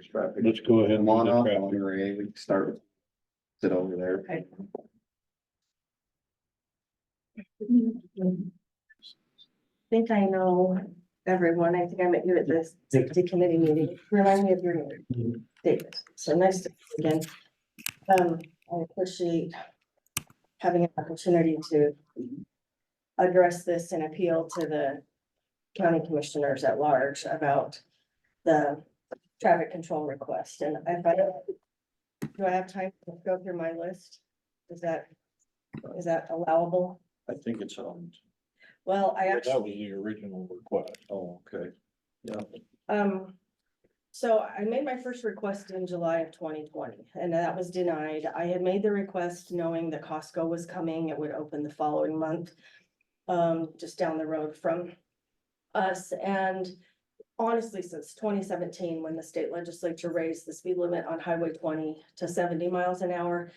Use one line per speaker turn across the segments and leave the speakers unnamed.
there's traffic.
Let's go ahead and
Come on
do the
up,
traffic.
Ray, we can start. Sit over there.
Okay. Think I know everyone. I think I met you at the safety committee meeting. Remind me of your name, David. So nice to see you again. I appreciate having an opportunity to address this and appeal to the county commissioners at large about the traffic control request. And do I have time to go through my list? Is that allowable?
I think it's on.
Well, I
That
actually.
was the original request.
Oh, okay. Yeah.
So I made my first request in July of 2020, and that was denied. I had made the request knowing that Costco was coming. It would open the following month, just down the road from us. And honestly, since 2017, when the state legislature raised the speed limit on Highway 20 to 70 miles an hour,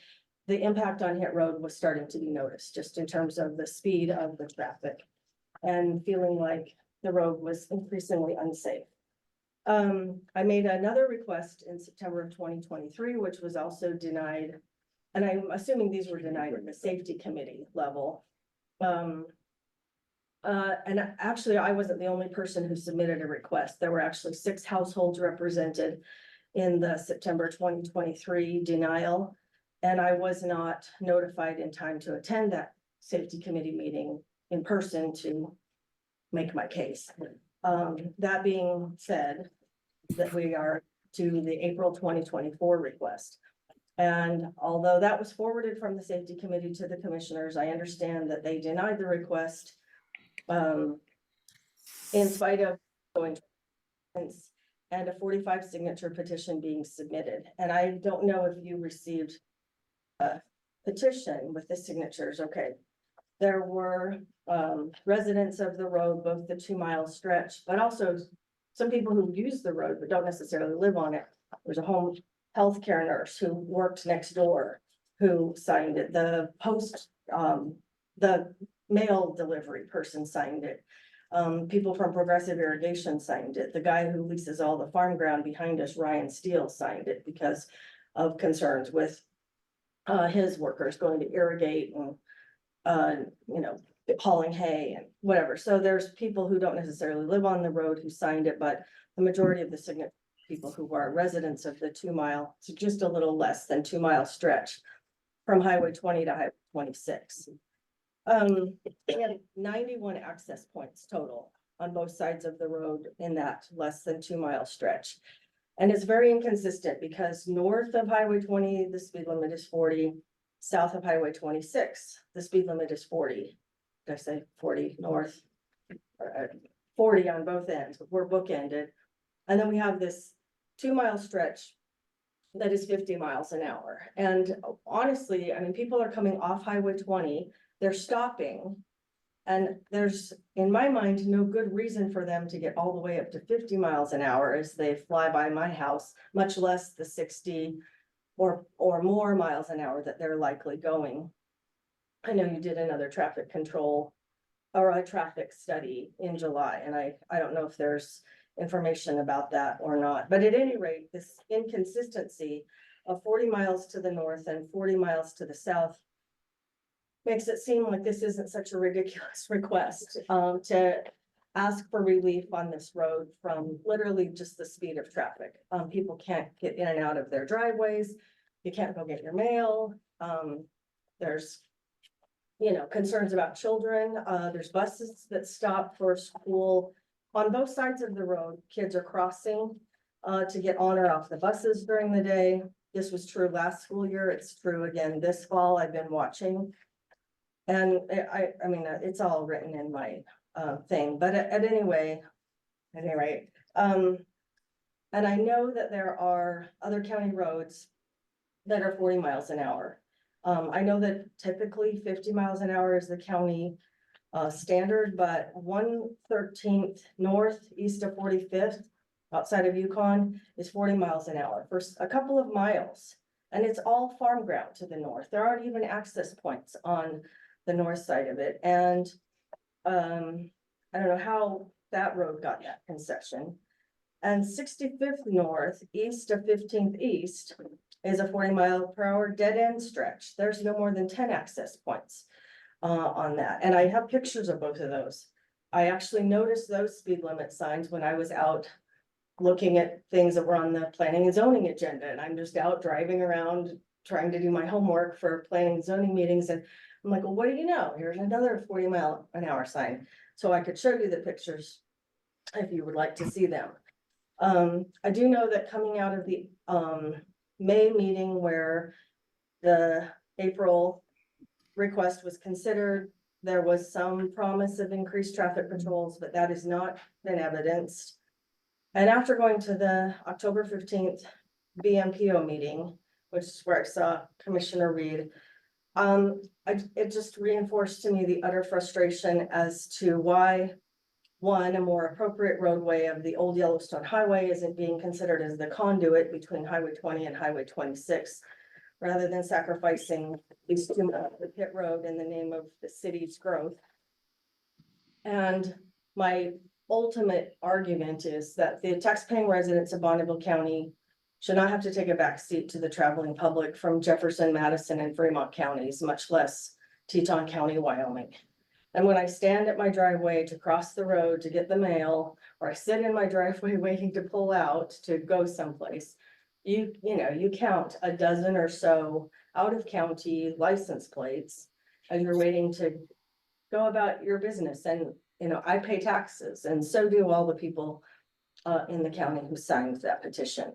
the impact on Hitt Road was starting to be noticed, just in terms of the speed of the traffic and feeling like the road was increasingly unsafe. I made another request in September of 2023, which was also denied. And I'm assuming these were denied at the safety committee level. And actually, I wasn't the only person who submitted a request. There were actually 6 households represented in the September 2023 denial. And I was not notified in time to attend that safety committee meeting in person to make my case. That being said, that we are to the April 2024 request. And although that was forwarded from the safety committee to the commissioners, I understand that they denied the request in spite of going and a 45 signature petition being submitted. And I don't know if you received a petition with the signatures. Okay. There were residents of the road, both the 2 mile stretch, but also some people who use the road but don't necessarily live on it. There's a home healthcare nurse who worked next door who signed it. The the mail delivery person signed it. People from Progressive Irrigation signed it. The guy who leases all the farm ground behind us, Ryan Steele, signed it because of concerns with his workers going to irrigate and hauling hay and whatever. So there's people who don't necessarily live on the road who signed it, but the majority of the signature people who are residents of the 2 mile, so just a little less than 2 mile stretch from Highway 20 to Highway 26. They had 91 access points total on both sides of the road in that less than 2 mile stretch. And it's very inconsistent because north of Highway 20, the speed limit is 40. South of Highway 26, the speed limit is 40. Did I say 40 north? 40 on both ends, but we're bookended. And then we have this 2 mile stretch that is 50 miles an hour. And honestly, I mean, people are coming off Highway 20, they're stopping. And there's, in my mind, no good reason for them to get all the way up to 50 miles an hour as they fly by my house, much less the 60 or more miles an hour that they're likely going. I know you did another traffic control or a traffic study in July, and I don't know if there's information about that or not. But at any rate, this inconsistency of 40 miles to the north and 40 miles to the south makes it seem like this isn't such a ridiculous request to ask for relief on this road from literally just the speed of traffic. People can't get in and out of their driveways. You can't go get your mail. There's, concerns about children. There's buses that stop for school on both sides of the road. Kids are crossing to get on or off the buses during the day. This was true last school year. It's true again this fall. I've been watching. And I mean, it's all written in my thing, but at any rate, and I know that there are other county roads that are 40 miles an hour. I know that typically 50 miles an hour is the county standard, but 113th north east of 45th outside of Yukon is 40 miles an hour for a couple of miles. And it's all farm ground to the north. There aren't even access points on the north side of it. And I don't know how that road got that concession. And 65th North, east of 15th East, is a 40-mile-per-hour dead-end stretch. There's no more than 10 access points on that, and I have pictures of both of those. I actually noticed those speed limit signs when I was out looking at things that were on the planning and zoning agenda, and I'm just out driving around trying to do my homework for planning and zoning meetings, and I'm like, well, what do you know? Here's another 40-mile-an-hour sign. So I could show you the pictures if you would like to see them. I do know that coming out of the May meeting where the April request was considered, there was some promise of increased traffic patrols, but that has not been evidenced. And after going to the October 15th BMPO meeting, which is where I saw Commissioner Reed, it just reinforced to me the utter frustration as to why, one, a more appropriate roadway of the old Yellowstone Highway isn't being considered as the conduit between Highway 20 and Highway 26, rather than sacrificing these two miles of pit road in the name of the city's growth. And my ultimate argument is that the taxpaying residents of Bonneville County should not have to take a backseat to the traveling public from Jefferson, Madison, and Fremont counties, much less Teton County, Wyoming. And when I stand at my driveway to cross the road to get the mail, or I sit in my driveway waiting to pull out to go someplace, you know, you count a dozen or so out of county license plates as you're waiting to go about your business. And, you know, I pay taxes, and so do all the people in the county who signed that petition.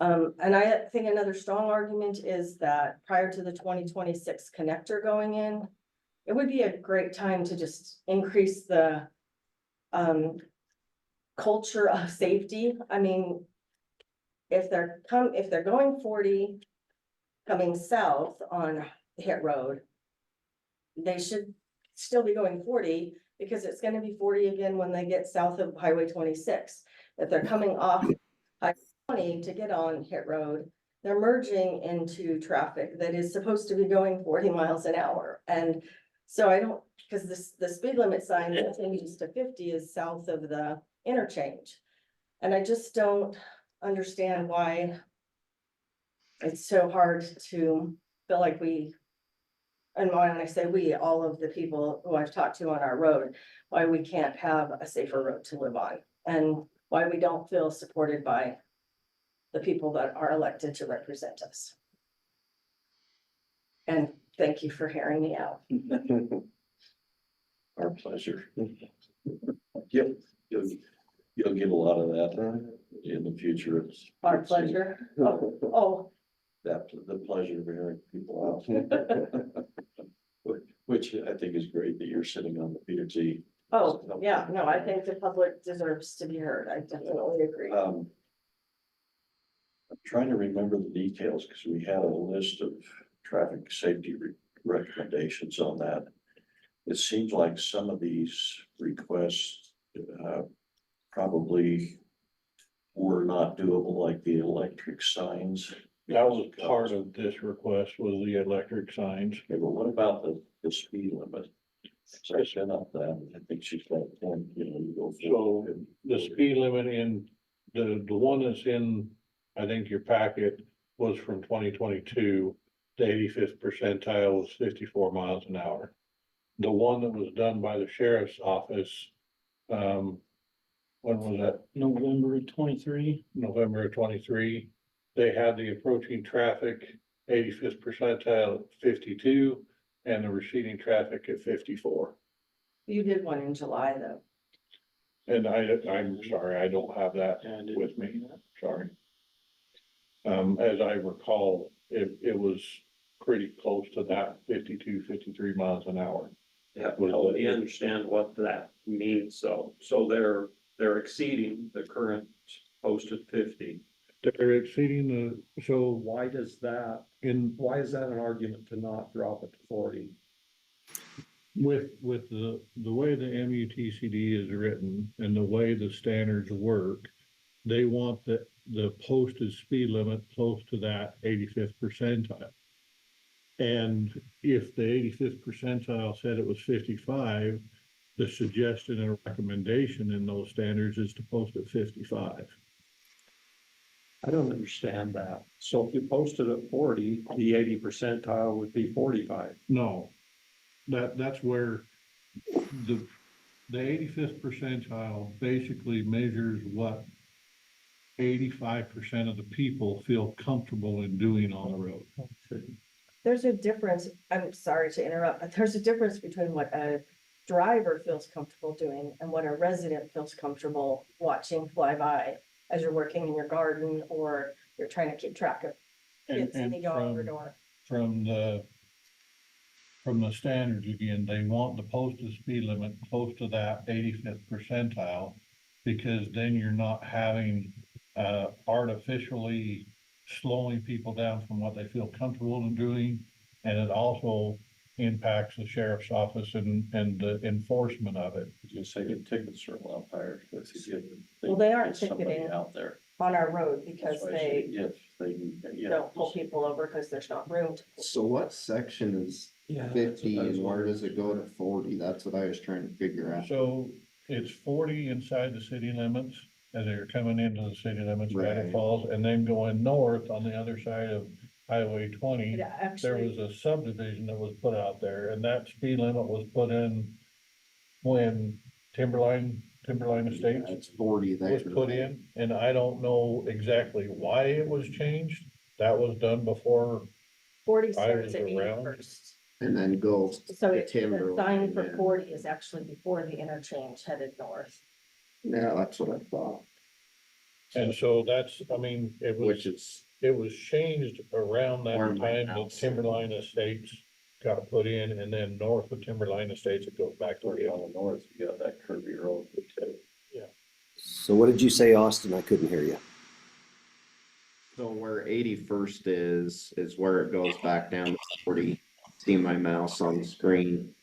And I think another strong argument is that prior to the 2026 connector going in, it would be a great time to just increase the culture of safety. I mean, if they're going 40 coming south on Hitt Road, they should still be going 40, because it's gonna be 40 again when they get south of Highway 26. If they're coming off Highway 20 to get on Hitt Road, they're merging into traffic that is supposed to be going 40 miles an hour. And so I don't, because the speed limit sign that changes to 50 is south of the interchange. And I just don't understand why it's so hard to feel like we, and when I say we, all of the people who I've talked to on our road, why we can't have a safer road to live on, and why we don't feel supported by the people that are elected to represent us. And thank you for hearing me out.
Our pleasure. You'll get a lot of that in the future. It's
Our pleasure. Oh,
that the pleasure of hearing people out. Which I think is great that you're sitting on the P and Z.
oh, yeah, no, I think the public deserves to be heard. I definitely agree.
I'm trying to remember the details because we had a list of traffic safety recommendations on that. It seems like some of these requests probably were not doable, like the electric signs.
That was part of this request, was the electric signs.
Okay, but what about the speed limit? So I sent up that, I think she's got one, you know, you go.
So the speed limit in the one that's in, I think your packet was from 2022. The 85th percentile was 54 miles an hour. The one that was done by the sheriff's office, when was that?
November of 23.
November of 23. They had the approaching traffic 85th percentile at 52 and the receding traffic at 54.
You did one in July, though.
And I'm sorry, I don't have that with me, sorry. As I recall, it was pretty close to that 52, 53 miles an hour.
Yeah, well, we understand what that means, so they're exceeding the current posted 50.
They're exceeding the, so
Why is that an argument to not drop it to 40?
with the way the MUTCD is written and the way the standards work, they want the posted speed limit close to that 85th percentile. And if the 85th percentile said it was 55, the suggestion and recommendation in those standards is to post at 55.
I don't understand that. So if you posted at 40, the 80 percentile would be 45.
No, that's where the 85th percentile basically measures what 85% of the people feel comfortable in doing on the road.
There's a difference, I'm sorry to interrupt, but there's a difference between what a driver feels comfortable doing and what a resident feels comfortable watching fly by as you're working in your garden or you're trying to keep track of kids in the yard or.
From the standards, again, they want the posted speed limit close to that 85th percentile, because then you're not having artificially slowing people down from what they feel comfortable in doing. And it also impacts the sheriff's office and the enforcement of it.
You say the tickets are a lot higher. If you get-
Well, they aren't
get somebody
ticketing.
out there.
On our road because
That's why I say
they
If they, yeah.
don't pull people over because there's not room to.
So what section is
Yeah.
50 and where does it go to 40? That's what I was trying to figure out.
So it's 40 inside the city limits as they're coming into the city limits, Granite
Right.
Falls, and then going north on the other side of Highway 20.
It
There
actually,
was a subdivision that was put out there, and that speed limit was put in when Timberline Estates
It's 40 there.
was put in, and I don't know exactly why it was changed. That was done before.
40
I
starts
was
at
around.
81st.
And then goes
So
to
it's the sign
Timberline.
for
yeah.
40 is actually before the interchange headed north.
Yeah, that's what I thought,
And so that's, I mean,
which is,
it was changed around that
Where my
time that
house is.
Timberline Estates got put in, and then north of Timberline Estates, it goes back to
Pretty
the.
on the north, you got that curvy road.
So what did you say, Austin? I couldn't hear you.
so where 81st is where it goes back down to 40. See my mouse on the screen.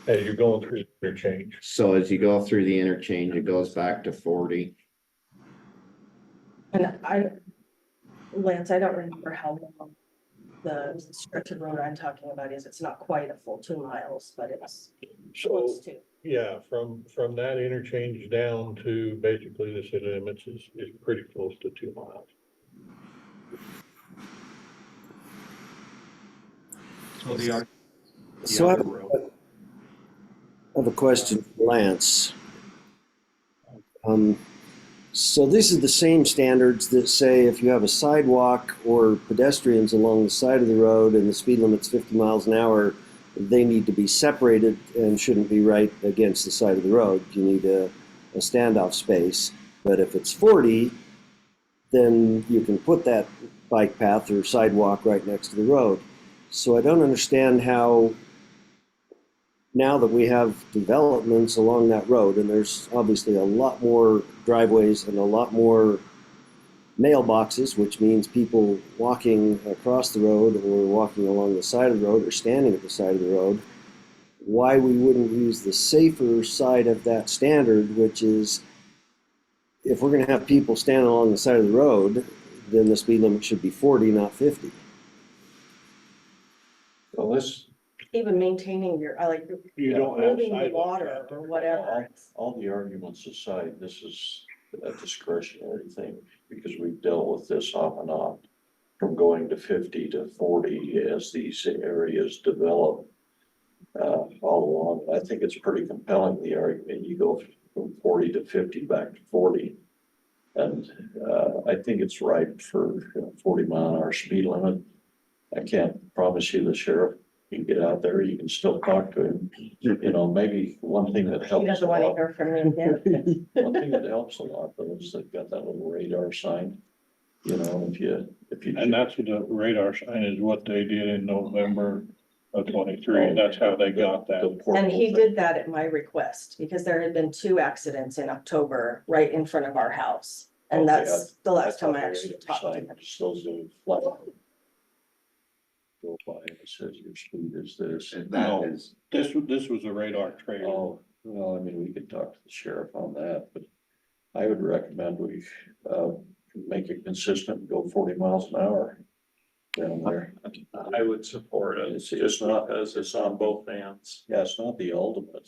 As you're going through your change.
So as you go through the interchange, it goes back to 40.
And Lance, I don't remember how long the stretch of road I'm talking about is. It's not quite a full 2 miles, but it's
So,
close to.
yeah, from that interchange down to basically the city limits is pretty close to 2 miles.
So the
So I
other road.
have a question for Lance. So these are the same standards that say if you have a sidewalk or pedestrians along the side of the road and the speed limit's 50 miles an hour, they need to be separated and shouldn't be right against the side of the road. You need a standoff space. But if it's 40, then you can put that bike path or sidewalk right next to the road. So I don't understand how, now that we have developments along that road, and there's obviously a lot more driveways and a lot more mailboxes, which means people walking across the road or walking along the side of the road or standing at the side of the road, why we wouldn't use the safer side of that standard, which is if we're going to have people standing along the side of the road, then the speed limit should be 40, not 50.
Well, this,
Even maintaining your, I like
You don't have
moving the
sidewalks
water
out there.
or whatever.
all the arguments aside, this is a discretionary thing, because we've dealt with this off and on. From going to 50 to 40 as these areas develop. All along, I think it's pretty compelling, the argument, you go from 40 to 50 back to 40. And, I think it's right for 40-mile-an-hour speed limit. I can't promise you the sheriff can get out there, you can still talk to him. You know, maybe one thing that
He
helps a
doesn't want to
lot,
hear from me again.
one thing that helps a lot though is they've got that little radar sign. You know, if you.
And that's what the radar sign is, what they did in November of 23. That's how they got that.
And he did that at my request because there had been 2 accidents in October right in front of our house. And
Okay,
that's the last time I actually talked to him.
Still zoom flat. Go by and it says your speed is this.
and
No.
that is,
This was a radar trailer.
Oh, well, I mean, we could talk to the sheriff on that, but I would recommend we, make it consistent, and go 40 miles an hour. Down there.
I would support it,
It's
just
not,
because it's on both ends.
yeah, it's not the ultimate.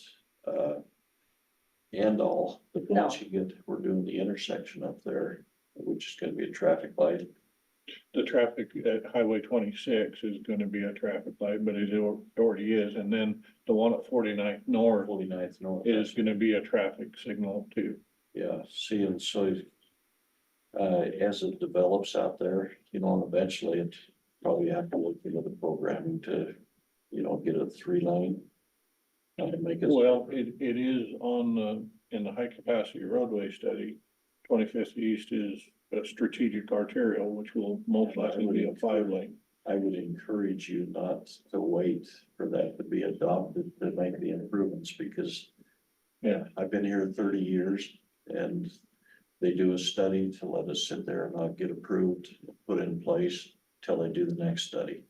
end all, but
No.
once you get, we're doing the intersection up there, which is gonna be a traffic light.
The traffic at Highway 26 is gonna be a traffic light, but it already is, and then the one at 49th North
49th North.
is gonna be a traffic signal too.
Yeah, see, and so, as it develops out there, you know, and eventually it probably have to look into the programming to, you know, get a 3-lane. And make it.
Well, it is on in the high capacity roadway study, 25th East is a strategic arterial, which will most likely be a 5-lane.
I would encourage you not to wait for that to be adopted to make the improvements, because
Yeah,
I've been here 30 years and they do a study to let us sit there and not get approved, put in place till they do the next study.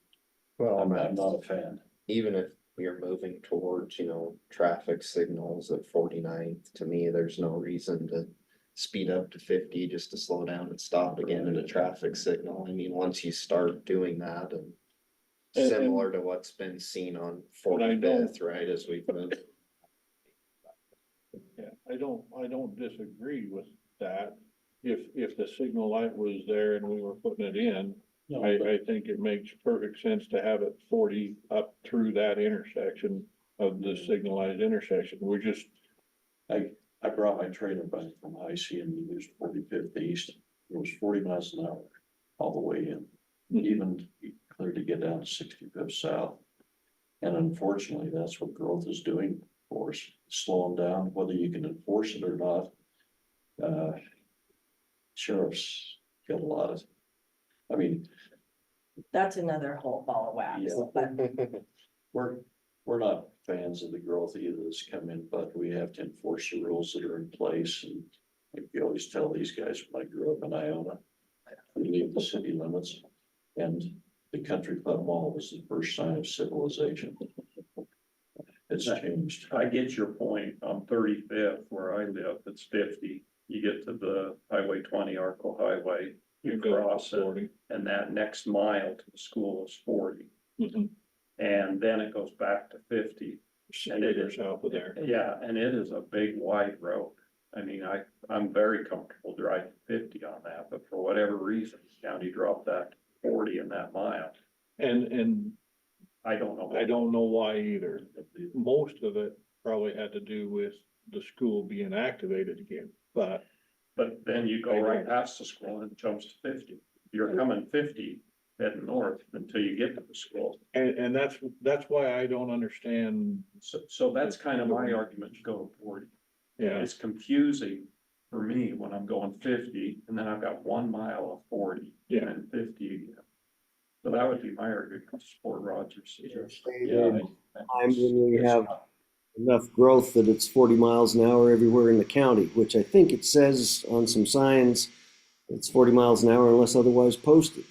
Well,
I'm not a fan.
even if you're moving towards, you know, traffic signals at 49th, to me, there's no reason to speed up to 50 just to slow down and stop again at a traffic signal. I mean, once you start doing that and
And-
similar to what's been seen on
And I don't-
45th, right, as we've moved.
yeah, I don't disagree with that. If the signal light was there and we were putting it in, I think it makes perfect sense to have it 40 up through that intersection of the signalized intersection. We're just,
I brought my trailer back from IC and used 45th East. It was 40 miles an hour all the way in, even clear to get down to 65th South. And unfortunately, that's what growth is doing for us, slowing down, whether you can enforce it or not. Sheriffs get a lot of, I mean,
That's another whole ball of wax,
Yeah.
but
we're not fans of the growth either that's come in, but we have to enforce the rules that are in place. And like you always tell these guys, when I grew up in Iona, we leave the city limits, and the country club mall was the first sign of civilization. It's changed.
I get your point. On 35th, where I live, it's 50. You get to the Highway 20, Arco Highway, you cross it,
40.
and that next mile to the school is 40.
Mhm.
And then it goes back to 50. And it is,
south of there.
yeah, and it is a big wide road. I mean, I'm very comfortable driving 50 on that, but for whatever reason, the county dropped that 40 in that mile.
And
I don't know.
I don't know why either. Most of it probably had to do with the school being activated again, but
But then you go right past the school and it jumps to 50. You're coming 50 heading north until you get to the school.
and that's why I don't understand.
So that's kind of my argument to go to 40.
Yeah,
It's confusing for me when I'm going 50 and then I've got 1 mile of 40
Yeah.
and 50. So that would be my argument to support Roger's suggestion.
Yeah.
Time when we have enough growth that it's 40 miles an hour everywhere in the county, which I think it says on some signs, it's 40 miles an hour unless otherwise posted.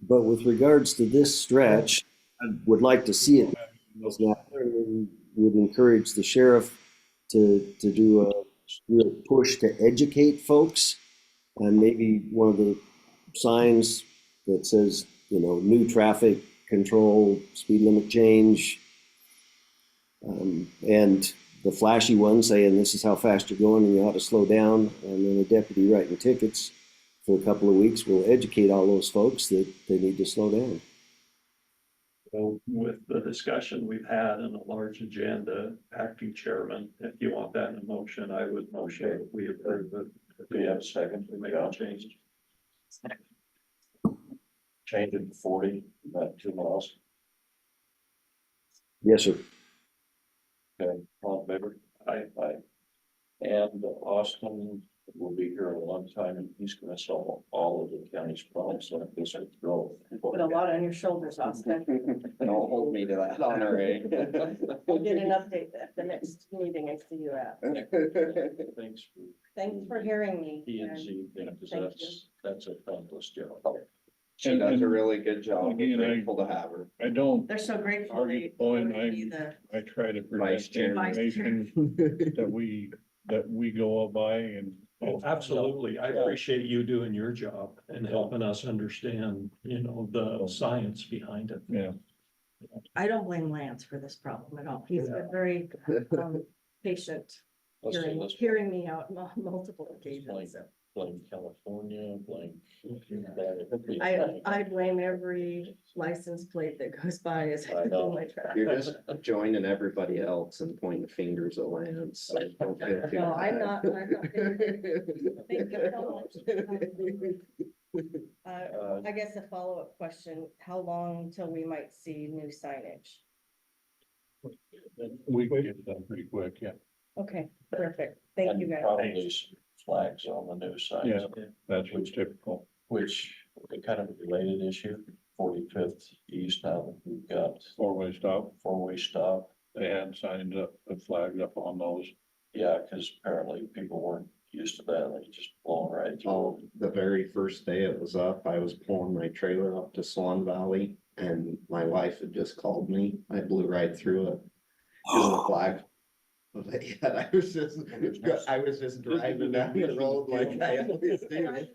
But with regards to this stretch, I would like to see it. And would encourage the sheriff to do a real push to educate folks. And maybe one of the signs that says, you know, new traffic control, speed limit change. And the flashy one saying this is how fast you're going and you ought to slow down. And then a deputy writing tickets for a couple of weeks will educate all those folks that they need to slow down.
So with the discussion we've had and a large agenda, acting chairman, if you want that in a motion, I would motion that we approve it.
Do we have a second?
We make a change.
Change it to 40, about 2 miles.
Yes, sir.
Okay, all in favor? Aye. And Austin will be here a long time and he's gonna solve all of the county's problems like this with growth.
put a lot on your shoulders, Austin.
Don't hold me to that honor, eh?
We'll get an update at the next meeting and see you at.
Thanks for
Thanks for hearing me.
P and
and
Z, because
Thank
that's a thankless job.
She does a really good job.
Again,
We're grateful to have her.
I don't,
They're so grateful.
Argue
they
point,
voted me the-
I try to
Vice
present
chair.
information that we go by and.
Oh, absolutely. I appreciate you doing your job and helping us understand, you know, the science behind it.
Yeah,
I don't blame Lance for this problem at all. He's been very patient,
Let's do this.
hearing me out on multiple occasions, so.
Blame California, blame.
I blame every license plate that goes by as
I know.
my track.
You're just joining everybody else and pointing fingers at Lance. So don't feel too
No, I'm
bad.
not. Thank you so much. I guess a follow-up question, how long till we might see new signage?
We can get it done pretty quick, yeah.
Okay, perfect. Thank you, guys.
Probably some flags on the new signs.
Yeah. That's what's typical.
Which, kind of a related issue, 45th East now that we've got
Four-way stop.
four-way stop.
They had signs up, the flags up on those.
Yeah, because apparently people weren't used to that, they just blown right through.
Oh, the very first day it was up, I was pulling my trailer up to Swan Valley and my wife had just called me. I blew right through it. Using a flag. But yeah, I was just driving down the road like I always do.
There's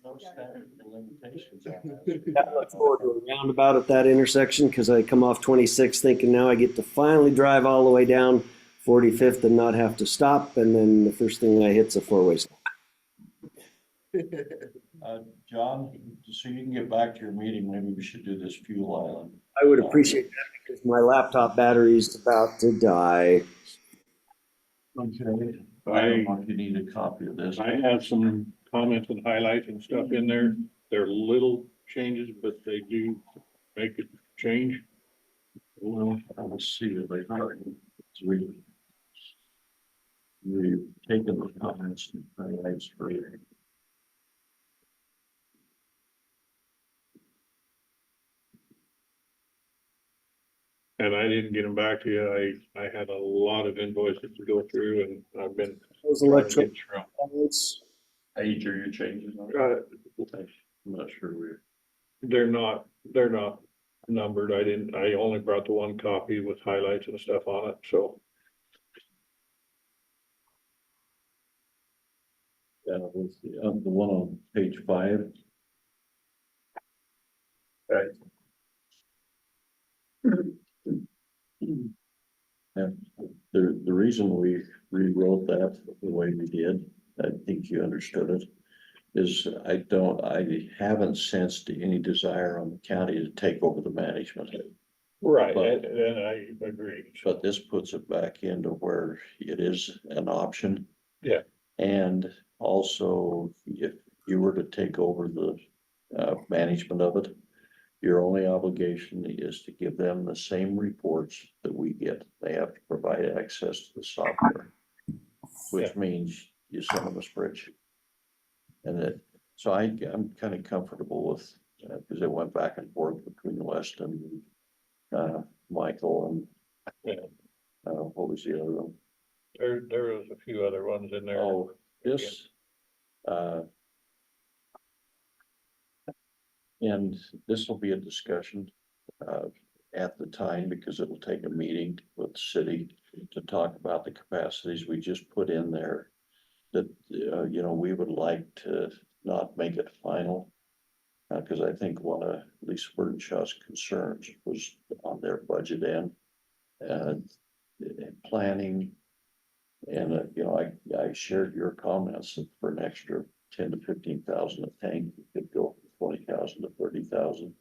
no statute of limitations on that.
I look forward to a roundabout at that intersection because I come off 26 thinking now I get to finally drive all the way down 45th and not have to stop. And then the first thing I hit's a four-way stop.
John, so you can get back to your meeting, maybe we should do this fuel island.
I would appreciate that because my laptop battery is about to die.
Okay. I don't know if you need a copy of this.
I have some comments and highlights and stuff in there. They're little changes, but they do make it change.
Well, I will see if they are. We've taken the comments and highlights for you.
And I didn't get them back to you. I had a lot of invoices to go through and I've been.
Those
trying to
electric
get through 'em.
lights,
Age are your changes on? I'm not sure we're.
They're not numbered. I only brought the one copy with highlights and stuff on it, so.
Yeah, with the one on page 5.
Right.
And the reason we rewrote that the way we did, I think you understood it, is I haven't sensed any desire on the county to take over the management.
Right,
But-
and I agree.
But this puts it back into where it is an option.
Yeah.
And also, if you were to take over the management of it, your only obligation is to give them the same reports that we get. They have to provide access to the software. Which means you send them a spreadsheet. And so I'm kind of comfortable with, because it went back and forth between West and Michael and what was the other one?
There was a few other ones in there.
Oh, this, and this will be a discussion at the time, because it'll take a meeting with the city to talk about the capacities. We just put in there that, we would like to not make it final. Because I think one of Lisa Burdenshaw's concerns was on their budget end and planning. And, I shared your comments that for an extra 10 to 15,000 a tank, you could go from 20,000 to 30,000.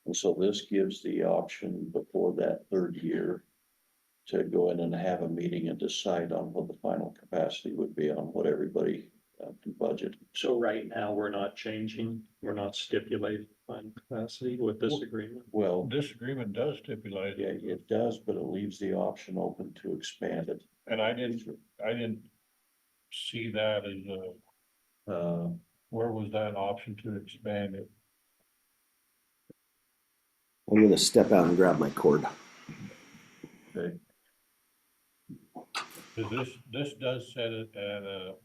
And so this gives the option before that third year to go in and have a meeting and decide on what the final capacity would be on what everybody can budget.
So right now, we're not changing, we're not stipulating final capacity with this agreement.
Well,
This agreement does stipulate.
yeah, it does, but it leaves the option open to expand it.
And I didn't see that as where was that option to expand it?
I'm gonna step out and grab my cord.
Okay.
Cause this does set it at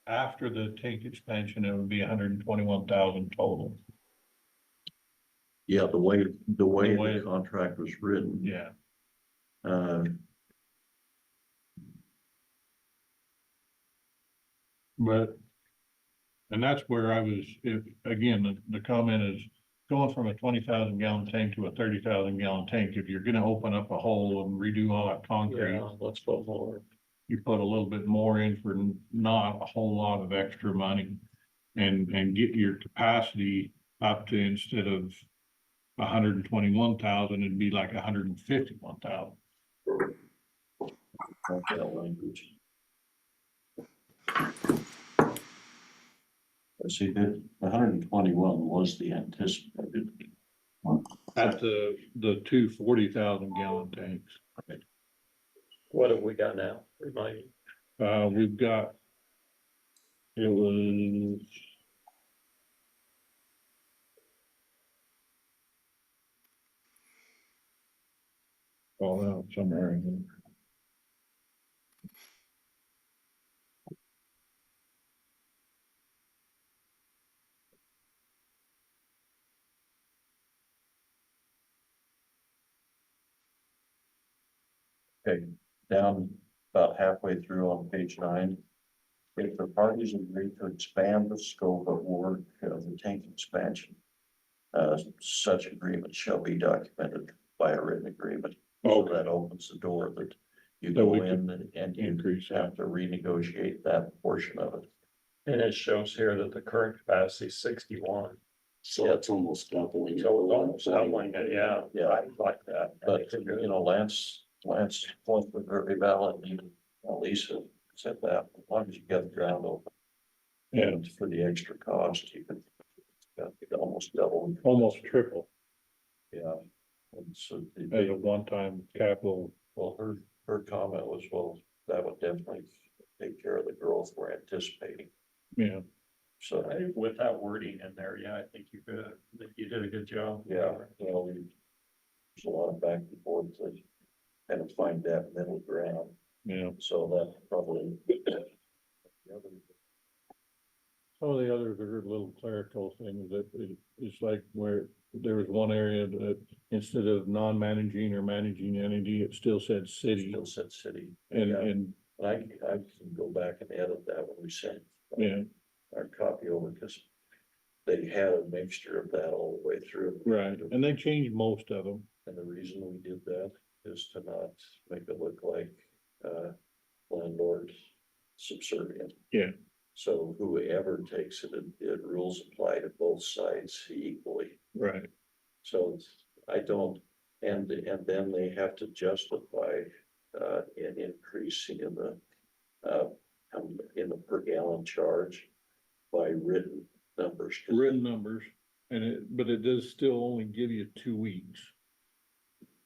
after the tank expansion, it would be 121,000 total.
Yeah, the way
The way-
the contract was written.
Yeah. But, and that's where I was, if, again, the comment is, going from a 20,000 gallon tank to a 30,000 gallon tank, if you're gonna open up a hole and redo all that concrete,
Yeah, let's go more.
you put a little bit more in for not a whole lot of extra money. And get your capacity up to, instead of 121,000, it'd be like 151,000.
That language. See, the 121 was the anticipated.
At the two 40,000 gallon tanks.
What have we got now? Remind me.
We've got. It was. Oh, no, somewhere in there.
Okay, down about halfway through on page 9. If the parties agree to expand the scope of work of the tank expansion, such agreement shall be documented by a written agreement. So
Okay.
that opens the door that you
So
go
we
in and you
increase that.
have to renegotiate that portion of it.
And it shows here that the current capacity is 61.
So it's almost doubling.
So it's almost doubling it, yeah.
Yeah.
I like that. I
But,
think it's
you know, Lance point was very valid, and even Lisa said that, as long as you get the ground open.
Yeah.
And for the extra cost, you can almost double.
Almost triple
Yeah. And so
as a one-time capital.
well, her comment was, well, that would definitely take care of the growth we're anticipating.
Yeah.
So,
With that wording in there, yeah, I think you did a good job.
yeah, well, there's a lot of back and forth to kind of find that middle ground.
Yeah.
So that probably.
Some of the others are little clerical things that it's like where there was one area that instead of non-managing or managing entity, it still said city.
Still said city.
And,
Yeah.
and,
I can go back and edit that when we send.
yeah,
Our copy over, because they had a mixture of that all the way through.
right. And they changed most of them.
And the reason we did that is to not make it look like, landlord subservient.
Yeah.
So whoever takes it rules apply to both sides equally.
Right.
So I don't, and then they have to justify, an increase in the per gallon charge by written numbers.
Written numbers, but it does still only give you 2 weeks.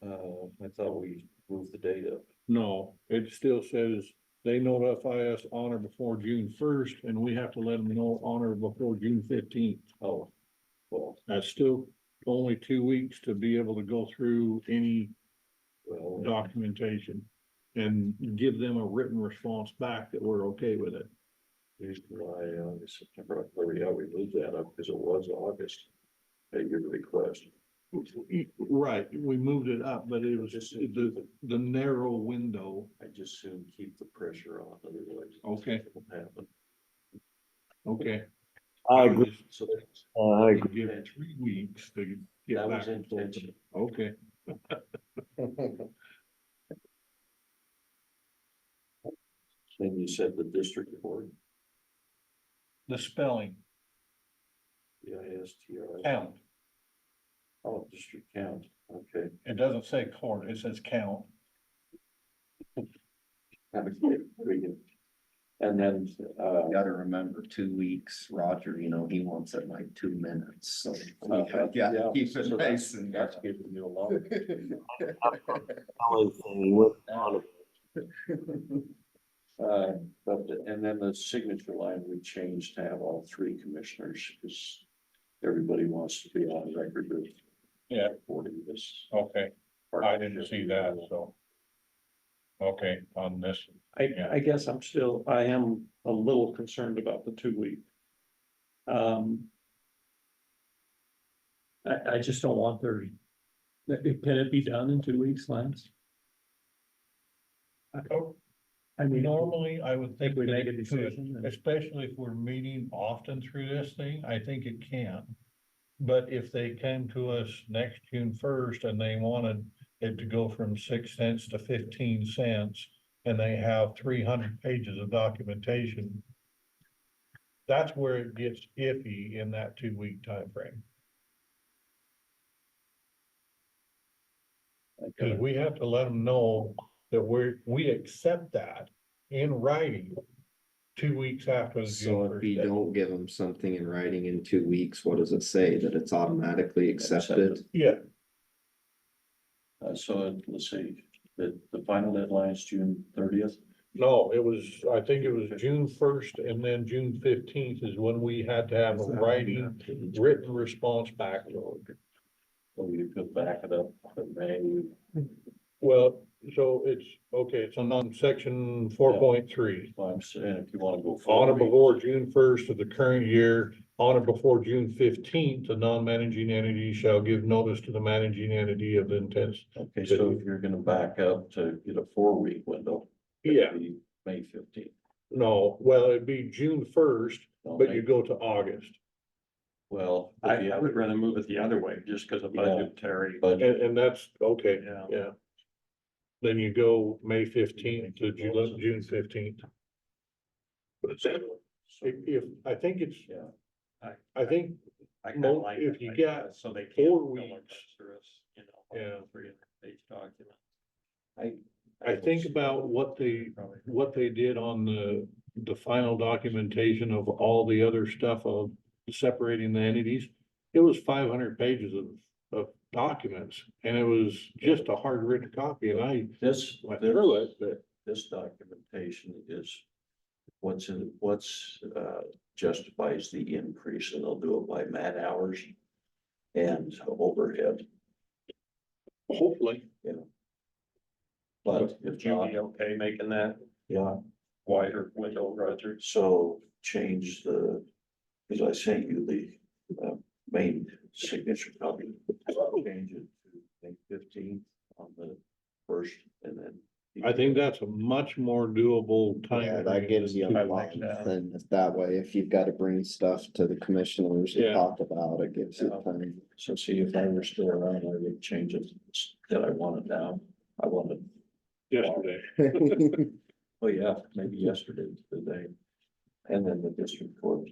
I thought we moved the date up.
No, it still says they notify us on or before June 1st, and we have to let them know on or before June 15th.
Oh, well,
That's still only 2 weeks to be able to go through any
well,
documentation and give them a written response back that we're okay with it.
July, August, September, October, yeah, we moved that up because it was August at your request.
Right, we moved it up, but it was just the narrow window.
I just soon keep the pressure on, otherwise.
Okay.
it won't happen.
Okay.
I agree.
So
I agree.
Give it 3 weeks to get
that
back.
was
and forth.
intentional.
Okay,
And you said the district board,
the spelling,
DISTR.
count.
Oh, district count, okay.
It doesn't say court, it says count.
And then,
You gotta remember 2 weeks, Roger, you know, he wants it in like 2 minutes, so. Yeah, keep
so
it nice and.
that's giving you a lot.
Spelling thing went on.
But, and then the signature line, we changed to have all 3 commissioners, because everybody wants to be on record with.
Yeah.
Supporting this.
Okay, I didn't see that, so. Okay, on this.
I guess I am a little concerned about the 2 week. I just don't want can it be done in 2 weeks, Lance? I mean,
Normally, I would think
we
that
make a
it could,
decision and-
especially if we're meeting often through this thing, I think it can. But if they came to us next June 1st and they wanted it to go from 6 cents to 15 cents, and they have 300 pages of documentation, that's where it gets iffy in that 2-week time frame. Because we have to let them know that we accept that in writing 2 weeks after the
So
June
if you
1st day.
don't give them something in writing in 2 weeks, what does it say? That it's automatically accepted?
Yeah,
So let's see, the final deadline is June 30th.
no, I think it was June 1st and then June 15th is when we had to have a written response back.
So you could back it up to May.
Well, so it's on section 4.3.
I'm saying if you wanna go.
On or
4 weeks.
before June 1st of the current year, on or before June 15th, the non-managing entity shall give notice to the managing entity of intent.
Okay, so if you're gonna back up to get a 4 week window. it'd
Yeah.
be May 15th.
No, well, it'd be June 1st,
No,
but
May-
you go to August.
Well,
I would rather move it the other way, just because of
Yeah.
budgetary.
but
And that's, okay,
Yeah.
yeah. Then you go May 15th to June 15th. If, I think it's,
yeah,
I think,
I kinda
Mo-
like
if
it
you
like
get
that, so they
4
can't fill
weeks,
it through us, you know,
yeah.
300-page document.
I think about what they did on the final documentation of all the other stuff of separating the entities. It was 500 pages of documents, and it was just a hard written copy, and I
this,
went through it, but
this documentation is what's justifies the increase, and they'll do it by man hours and overhead,
hopefully.
you know. But if
Would you
not,
be okay making that
yeah,
wider window, Roger?
so change because I sent you the main signature copy. Change it to May 15th on the first, and then.
I think that's a much more doable time.
Yeah,
frame
that gives
than
you
2
a
weeks.
month, and if that way, if you've got to bring stuff to the commissioners to
Yeah.
talk about, it gives you
Yeah.
time.
So see, if I were still around, I would change it that I want it now. I wanted,
Yesterday.
oh yeah, maybe yesterday, today. And then the district court.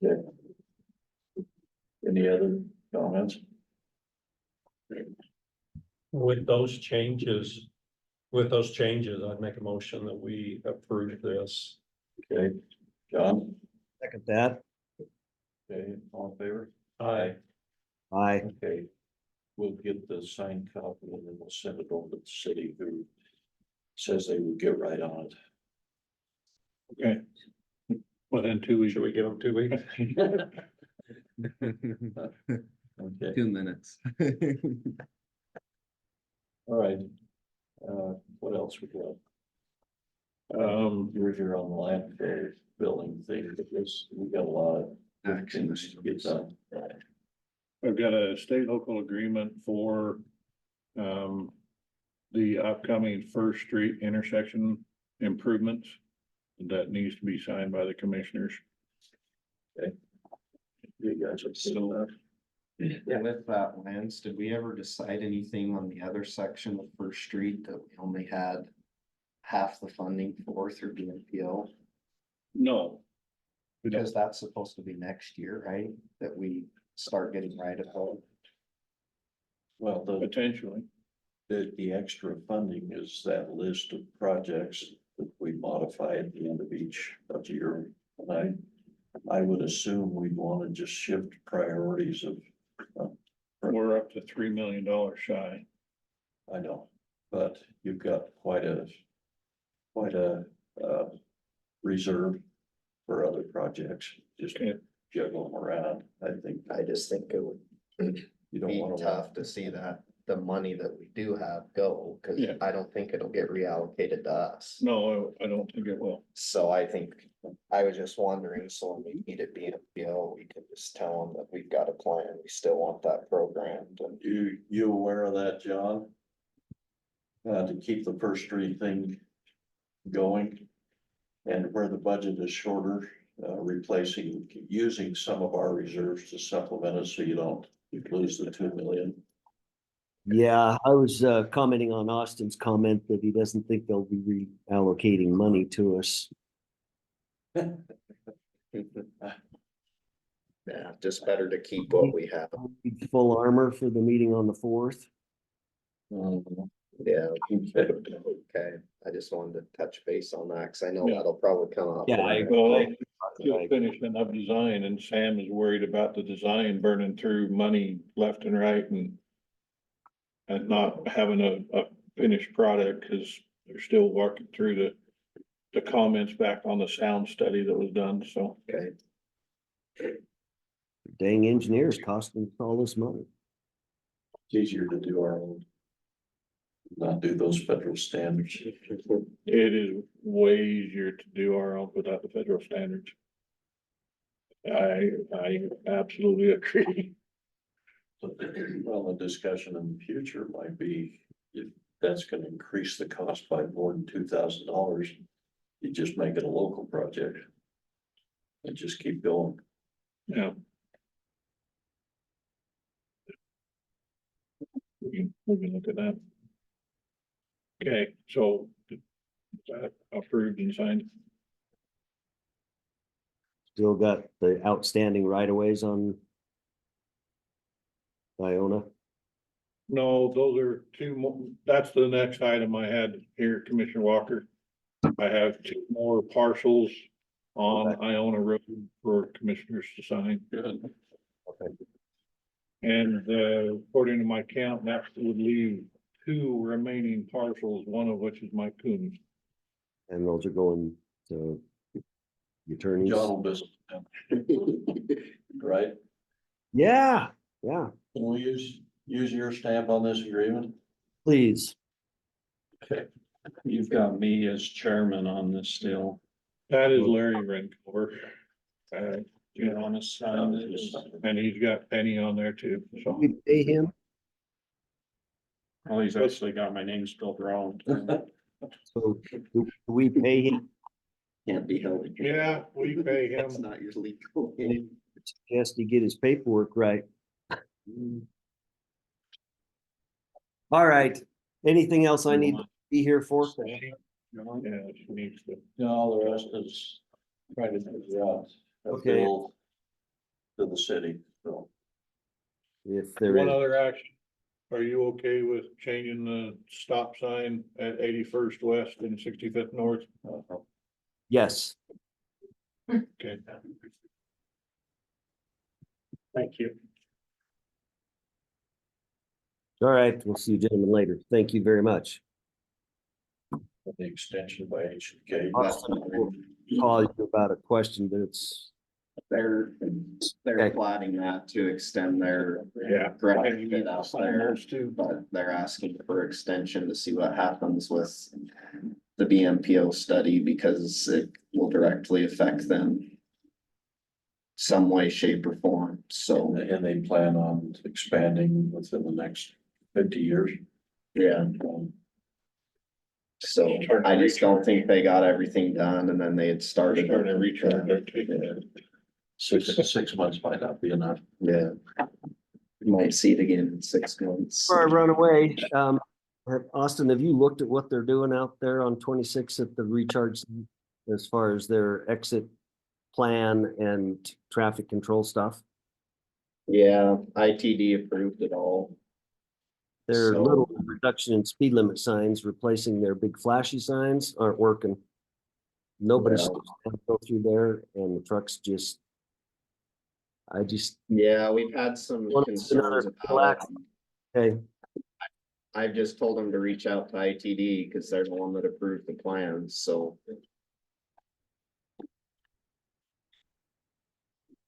Okay. Any other comments?
With those changes, I'd make a motion that we approve this.
Okay, John?
Second that.
Okay, all in favor?
Aye.
Aye.
Okay. We'll get the signed copy and then we'll send it over to the city who says they will get right on it.
Okay. Within 2 weeks.
Should we give them 2 weeks?
Okay,
2 minutes.
all right. What else we got? You're here on the landfill building thing, because we got a lot of things to get done.
I've got a state local agreement for the upcoming First Street intersection improvements that needs to be signed by the commissioners.
You guys are still,
Yeah, with that, Lance, did we ever decide anything on the other section of First Street that we only had half the funding for through the NPO?
No. We don't.
Because that's supposed to be next year, right? That we start getting right about.
well,
Potentially.
the extra funding is that list of projects that we modify at the end of each year. And I would assume we'd want to just shift priorities of,
We're up to $3 million shy.
I know, but you've got quite a reserve for other projects, just
Okay.
juggle them around.
I just think it would
You don't
be
want
tough to see that the money that we do have go, cause
Yeah.
I don't think it'll get reallocated to us.
No, I don't think it will.
So I think, I was just wondering, so when we need it being a bill, we can just tell them that we've got a plan, we still want that programmed and.
You aware of that, John? To keep the First Street thing going, and where the budget is shorter, replacing, using some of our reserves to supplement it so you don't lose the 2 million.
Yeah, I was commenting on Austin's comment that he doesn't think they'll be reallocating money to us.
Yeah, just better to keep what we have.
Full armor for the meeting on the 4th.
Yeah, okay. I just wanted to touch base on that because I know
Yeah.
that'll probably come up.
Yeah, I
Well, just finishing up design and Sam is worried about the design burning through money left and right and not having a finished product because they're still working through the comments back on the sound study that was done, so.
Okay,
Dang engineers costing us all this money.
It's easier to do our own. Not do those federal standards.
It is way easier to do our own without the federal standards. I absolutely agree.
Well, the discussion in the future might be, if that's gonna increase the cost by more than $2,000, you just make it a local project. And just keep going.
Yeah. We can look at that. Okay, so is that approved and signed?
Still got the outstanding right of ways on Iona.
No, those are two more, that's the next item I had here, Commissioner Walker. I have 2 more parcels on Iona Road for commissioners to sign.
Good.
And according to my count, that would leave 2 remaining parcels, one of which is my Coons.
And those are going to the attorneys.
John will visit them. Right?
Yeah,
Can we use your stamp on this agreement?
please.
Okay.
You've got me as chairman on this still.
That is Larry Rencover.
You want to sign this?
And he's got Penny on there too, so.
We pay him.
Oh, he's actually got my name spelled wrong.
So do we pay him?
can't be held. against.
Yeah, we pay him.
That's not your legal.
Has to get his paperwork right. All right. Anything else I need to be here for?
Yeah, she needs to.
No, the rest is trying to figure out. a
Okay.
bill To the city, so.
If there
One
is,
other action. Are you okay with changing the stop sign at 81st West and 65th North?
yes.
Okay. Thank you.
All right. We'll see you gentlemen later. Thank you very much.
The extension by HK.
Austin will call you about a question, but it's
They're
Okay.
plotting that to extend their.
Yeah.
Granite pit out there,
Those two.
but they're asking for extension to see what happens with the BMPO study because it will directly affect them. Some way, shape or form, so,
And they plan on expanding within the next 50 years.
yeah. So I just don't think they got everything done and then they had started.
Started to recharge.
Yeah.
6 months might not be enough.
Yeah. You might see it again in 6 months.
before I run away. Austin, have you looked at what they're doing out there on 26 at the recharge as far as their exit plan and traffic control stuff?
Yeah, ITD approved it all.
Their
So-
little reduction in speed limit signs, replacing their big flashy signs aren't working. Nobody's
Yeah.
gonna go through there and the trucks just. I just,
Yeah, we've had some
Well,
concerns
another
about
relax-
it.
hey,
I've just told them to reach out to ITD because they're the one that approved the plans, so.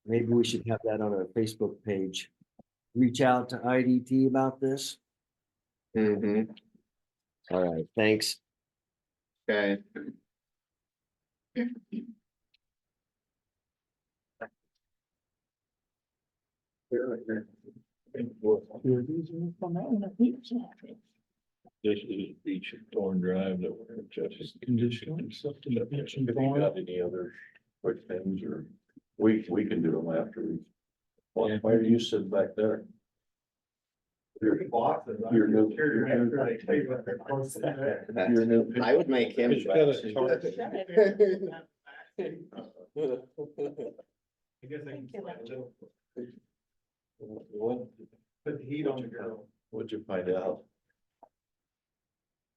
maybe we should have that on our Facebook page. Reach out to IDT about this.
Mm-hmm.
All right, thanks.
Okay.
This is Beach and Thorn Drive that we're just.
Conditional. Have you got any other quick things or? come after we. Why are you sitting back there? You're new. You're new.
I would make him.
It's got a target.
I guess I can slide a little,
What,
put the heat on the girl.
what'd you find out?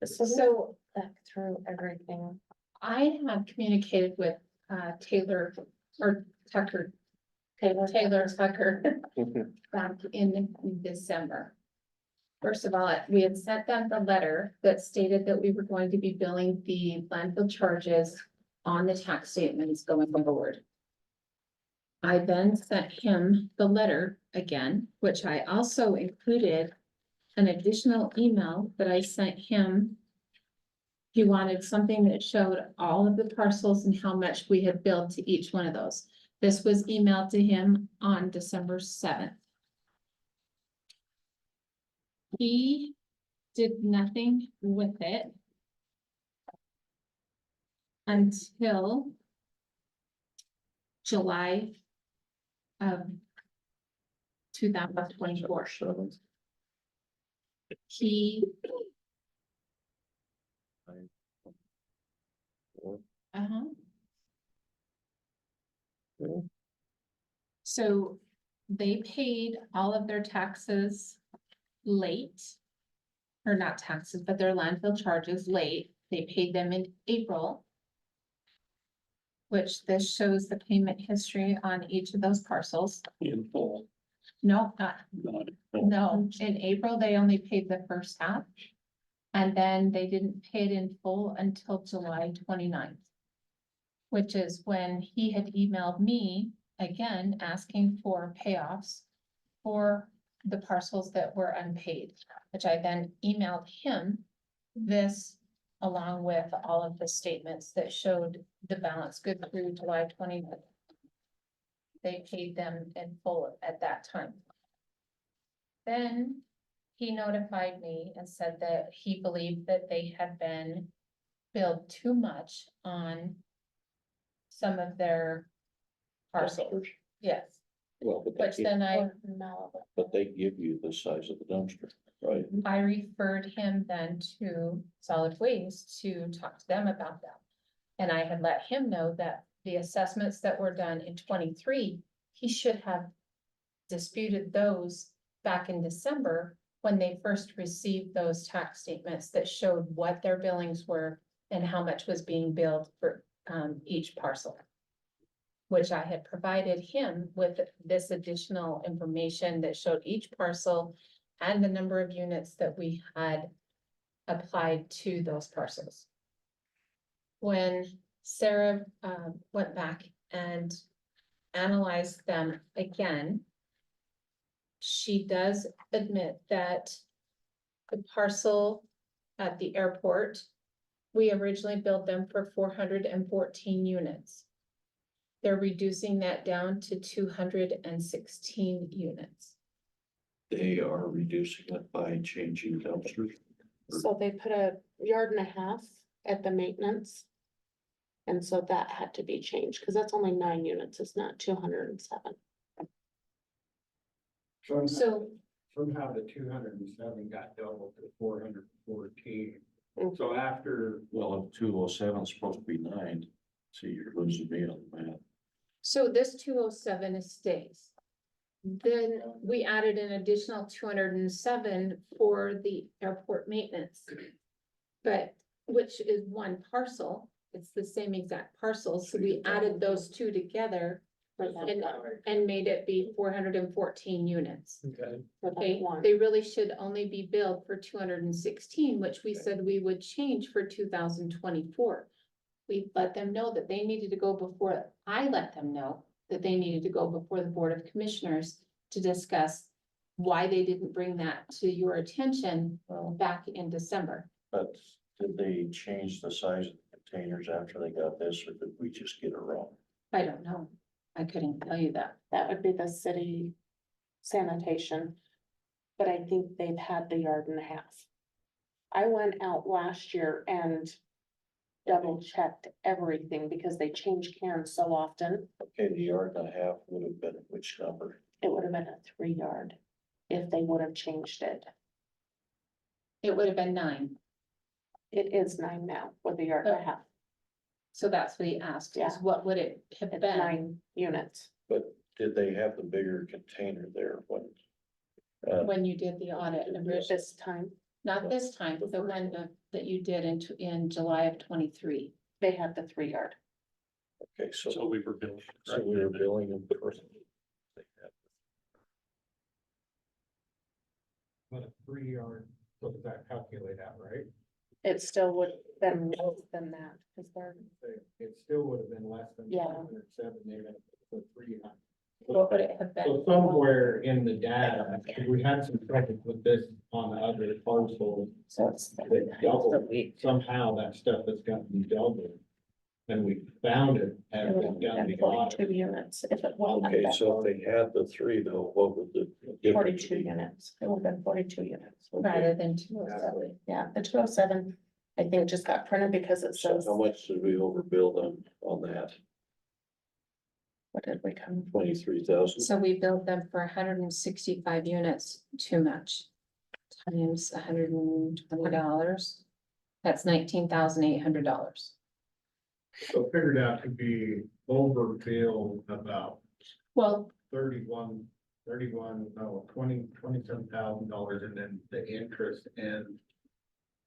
So back through everything. I have communicated with Taylor or Tucker. Taylor Tucker back in December. First of all, we had sent them the letter that stated that we were going to be billing the landfill charges on the tax statements going forward. I then sent him the letter again, which I also included an additional email that I sent him. He wanted something that showed all of the parcels and how much we had billed to each one of those. This was emailed to him on December 7th. He did nothing with it until July of 2024. He uh-huh. So they paid all of their taxes late. Or not taxes, but their landfill charges late. They paid them in April. Which this shows the payment history on each of those parcels.
In full,
No, not,
not in full.
no, in April, they only paid the first half. And then they didn't pay it in full until July 29th. Which is when he had emailed me again, asking for payoffs for the parcels that were unpaid, which I then emailed him this along with all of the statements that showed the balance good through July 29th. They paid them in full at that time. Then he notified me and said that he believed that they had been billed too much on some of their parcels. Yes,
Well,
which then
but they give you the size of the dumpster, right?
I referred him then to solid waste to talk to them about that. And I had let him know that the assessments that were done in 23, he should have disputed those back in December when they first received those tax statements that showed what their billings were and how much was being billed for each parcel. Which I had provided him with this additional information that showed each parcel and the number of units that we had applied to those parcels. When Sarah went back and analyzed them again, she does admit that the parcel at the airport, we originally billed them for 414 units. They're reducing that down to 216 units.
They are reducing it by changing dumpsters.
So they put a yard and a half at the maintenance. And so that had to be changed, because that's only 9 units, it's not 207.
So
Somehow the 207 got doubled to 414.
Mhm.
So after,
Well, if 207 is supposed to be 9, see, you're losing me on the math.
So this 207 stays. Then we added an additional 207 for the airport maintenance. But, which is one parcel, it's the same exact parcel, so we added those two together and made it be 414 units.
okay,
For that
Okay,
one.
they really should only be billed for 216, which we said we would change for 2024. We let them know that they needed to go before, I let them know that they needed to go before the Board of Commissioners to discuss why they didn't bring that to your attention back in December.
But did they change the size of the containers after they got this, or did we just get it wrong?
I don't know. I couldn't tell you that.
That would be the city sanitation. But I think they've had the yard and a half. I went out last year and double checked everything because they change cans so often.
Okay, the yard and a half would have been which number?
It would have been a 3 yard if they would have changed it.
It would have been 9.
It is 9 now with a yard and a half.
So that's what he asked,
Yeah.
is what would it have
It's
been?
9 units.
But did they have the bigger container there when?
When you did the audit,
This time,
not this time, the one that you did in July of 23.
they had the 3 yard.
Okay,
So
so
we were billing.
we were billing them for.
But a 3 yard, so does that calculate out, right?
It still would have been less than that, because they're,
It still would have been less than
Yeah.
107, even for 300.
What would it have
So
been?
somewhere in the data, we had some trouble with this on the other parcel,
so it's.
that doubled, somehow that stuff has got to be doubled. And we found it,
It
and
would
we've
have
done
been
the audit.
42 units if it wasn't.
Okay, so if they had the 3 though, what would the difference
42
be?
units, it would have been 42 units.
Rather than 207.
Yeah, the 207, I think just got printed because it
So
says,
how much did we overbuild on that?
what did we come?
23,000?
So we billed them for 165 units, too much. Times $120. That's $19,800.
So figured out to be overbilled about
Well,
27,000 and then the interest and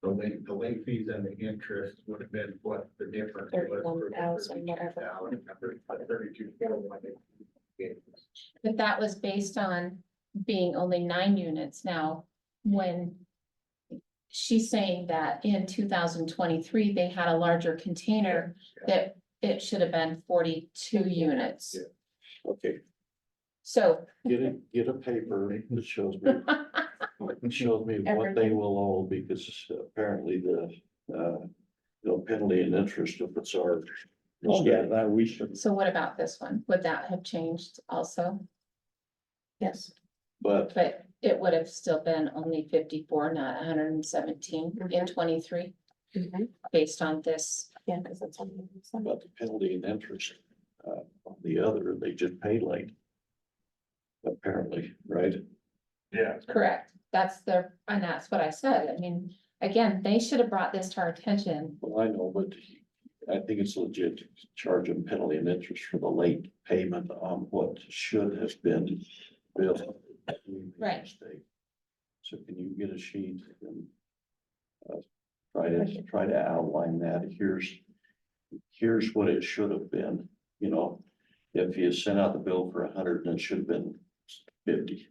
the late fees and the interest would have been what the difference was.
31,000, whatever.
32,000.
but that was based on being only 9 units. Now, when she's saying that in 2023, they had a larger container, that it should have been 42 units.
Yeah. Okay,
So,
get a paper that shows me, what they will owe, because apparently penalty and interest if it's our.
Oh, yeah, that we should.
so what about this one? Would that have changed also?
Yes.
But
But it would have still been only 54, not 117 in 23, based on this.
Yeah, because it's on.
About the penalty and interest, on the other, they just pay late. Apparently, right?
Yeah.
Correct. And that's what I said. I mean, again, they should have brought this to our attention.
Well, I know, but I think it's legit to charge them penalty and interest for the late payment on what should have been billed.
Right.
So can you get a sheet and try to outline that? Here's what it should have been, if you sent out the bill for 100 and it should have been 50.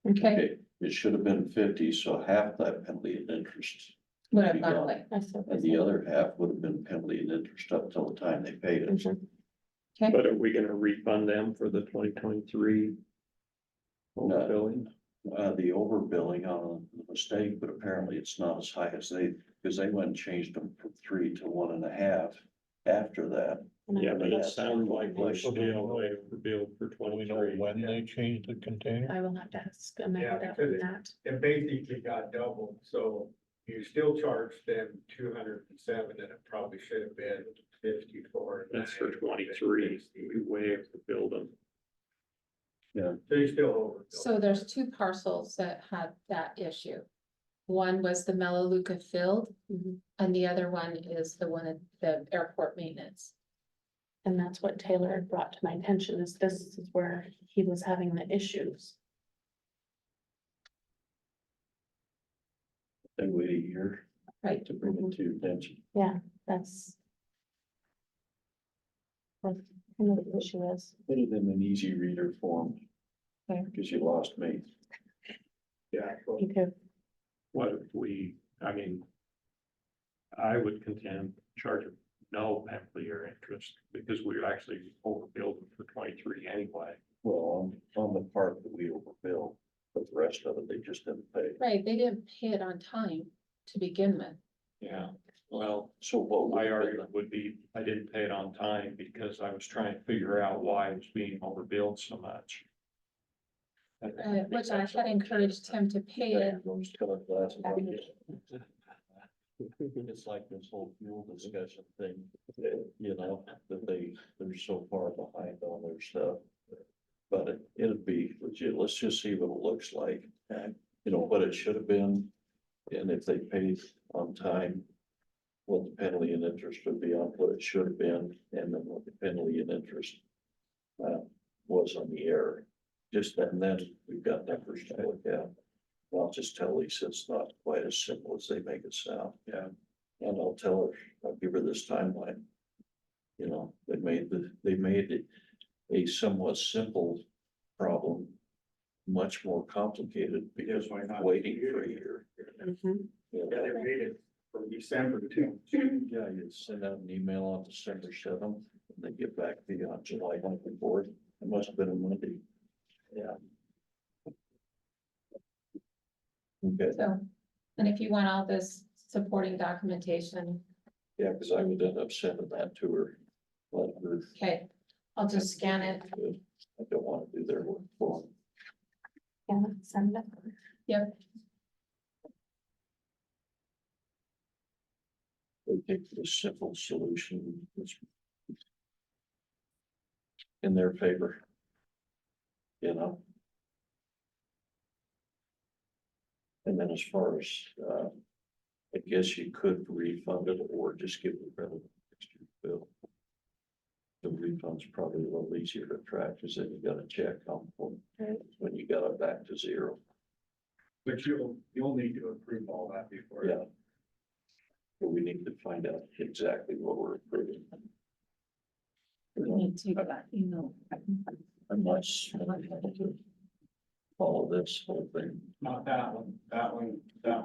Okay,
It should have been 50, so half that penalty and interest.
would have gone away.
And the other half would have been penalty and interest up till the time they paid it.
But are we gonna refund them for the 2023? Overbilling?
The overbilling on a mistake, but apparently it's not as high as because they went and changed them from 3 to 1.5 after that.
Yeah, but it sounded like we should be overbilled for
Do we know
23.
when they changed the container?
I will have to ask
Yeah,
Amanda
because
on that.
It basically got doubled, so you still charged them 207, and it probably should have been 54.
That's for 23, we waived the building.
So you still over.
So there's 2 parcels that had that issue. One was the Melaleuca field, and the other one is the one at the airport maintenance.
And that's what Taylor had brought to my attention, is this is where he was having the issues.
They wait a year.
Right.
To bring it to your attention.
That's. What the issue is.
Put it in an easy reader form.
Okay.
Because you lost me.
Yeah.
You could,
What if I would contend charge of no penalty or interest because we actually overbilled them for 23 anyway.
Well, on the part that we overbilled, but the rest of it, they just didn't pay.
Right, they didn't pay it on time to begin with.
Yeah, well,
So what?
my argument would be, I didn't pay it on time because I was trying to figure out why it was being overbilled so much.
Which I had encouraged him to pay it.
Those colored glasses on. It's like this whole fuel discussion thing, you know, that they're so far behind on their stuff. But it'd be legit, let's just see what it looks like, and, you know, what it should have been. And if they paid on time, what the penalty and interest would be on what it should have been, and then what the penalty and interest was on the error. Just that, and then we've got numbers to look at. I'll just tell Lisa it's not quite as simple as they make it sound.
Yeah.
And I'll tell her, I'll give her this timeline. You know, they made it a somewhat simple problem much more complicated because
Why
we're
not?
waiting for a year.
Mhm.
You
Yeah,
know,
they made it from December too.
yeah, you send out an email on December 7th, and they get back to you on July 24th. It must have been a Monday. Yeah. Okay,
So, and if you want all this supporting documentation,
yeah, because I would end up sending that to her. Let her.
okay, I'll just scan it.
I don't want to do their work for them.
Yeah, send it.
Yep,
They take the simple solution that's in their favor. You know? And then as far as, I guess you could refund it or just give the credit extra bill. The refund's probably a little easier to track, because then you got a check on when you got it back to zero.
But you'll need to approve all that before.
Yeah. But we need to find out exactly what we're approving.
we need to, you know.
Unless follow this whole thing.
Not that one, that one's got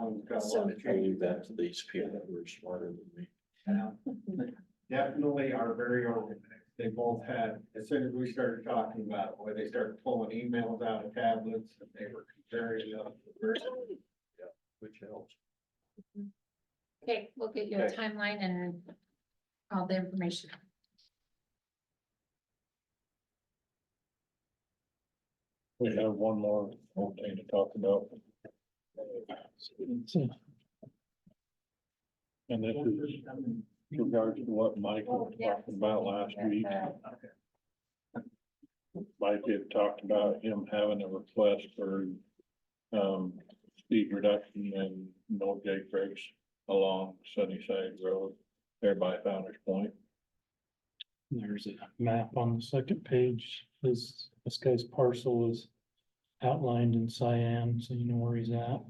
a lot of
I'll
change.
leave that to these people who are smarter than me.
Definitely are very organized. They both had, as soon as we started talking about it, where they started pulling emails out of tablets and they were comparing it up.
Which helps.
Okay, we'll get you a
Okay.
timeline and all the information.
We have one more thing to talk about. And this is in regards to what Mike was talking about last week. Mike had talked about him having a request for, speed reduction and no jake breaks along Sunnyside Road there by Founder's Point.
There's a map on the second page. This guy's parcel is outlined in cyan, so you know where he's at.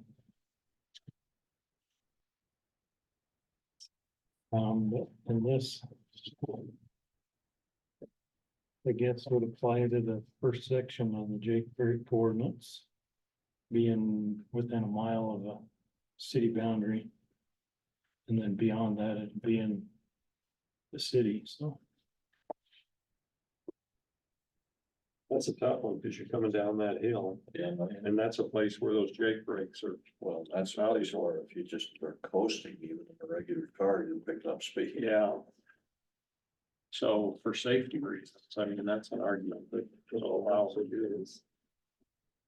But in this, I guess would apply to the first section of the Jake Break coordinates, being within a mile of a city boundary. And then beyond that, it'd be in the city, so.
That's a tough one, because you're coming down that hill,
Yeah,
and that's a place where those Jake breaks are.
well, that's probably where if you just are coasting, even in a regular car, you're picking up speed.
Yeah. So for safety reasons, I mean, that's an argument that will allow to do this.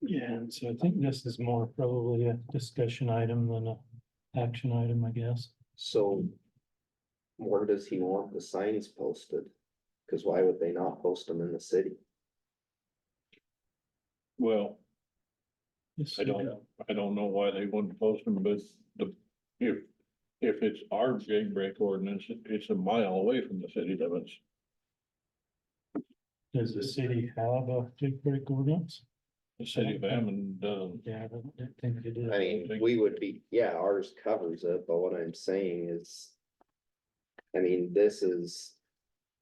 Yeah, and so I think this is more probably a discussion item than a action item, I guess.
So where does he want the signs posted? Cause why would they not post them in the city?
Well, I don't know why they wouldn't post them, but if it's our jake break ordinance, it's a mile away from the city limits.
Does the city have a Jake Break ordinance?
The city of Hammond doesn't.
Yeah, I don't think it is.
I mean, we would be, yeah, ours covers it, but what I'm saying is. I mean, this is,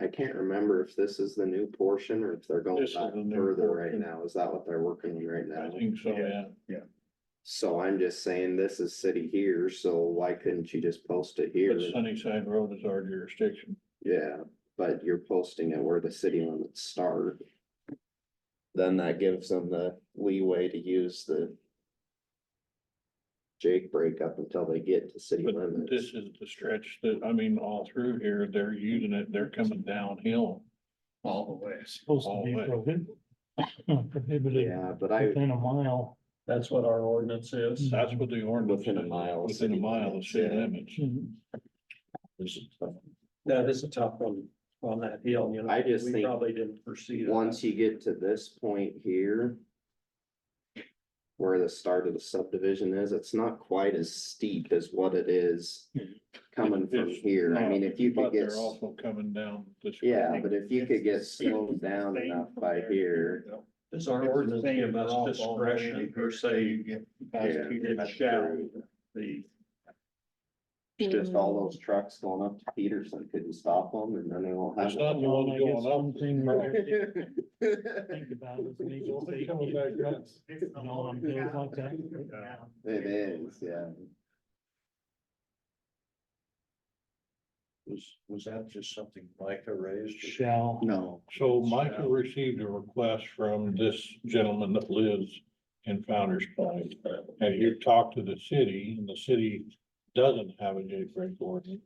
I can't remember if this is the new portion or if they're going
This is
back
the new
further right
portion.
now. Is that what they're working on right
I
now?
think so, yeah.
So I'm just saying this is city here, so why couldn't you just post it here?
But Sunnyside Road is our jurisdiction.
Yeah, but you're posting it where the city limits start. Then that gives them the leeway to use the jake break up until they get to city
But
limits.
this is the stretch that, I mean, all through here, they're using it, they're coming downhill all the way.
It's supposed to be
all the way.
prohibited
Yeah, but I,
within a mile.
That's what our ordinance is.
That's what the ordinance.
Within a
is,
mile of
Within a
city
mile of
limits,
city
yeah.
limits.
This is tough.
That is a tough one on that hill, you know.
I just
We
think
probably didn't foresee that.
Once you get to this point here. Where the start of the subdivision is, it's not quite as steep as what it is coming from
It's
here. I
not,
mean, if you could
but
get,
they're also coming down this.
yeah, but if you could get slowed down enough by here.
Does our ordinance give us discretion per se?
Yeah,
It shall be.
Just all those trucks going up to Peterson, could you stop them and then they won't have.
It's not the one
I guess
going up.
one thing we have to think about is legal
Coming back up.
safety, you know, on bills like that.
It is, yeah.
Was that just something Micah raised?
Shall.
No.
So Michael received a request from this gentleman that lives in Founder's Point. And he talked to the city, and the city doesn't have a jailbreak ordinance.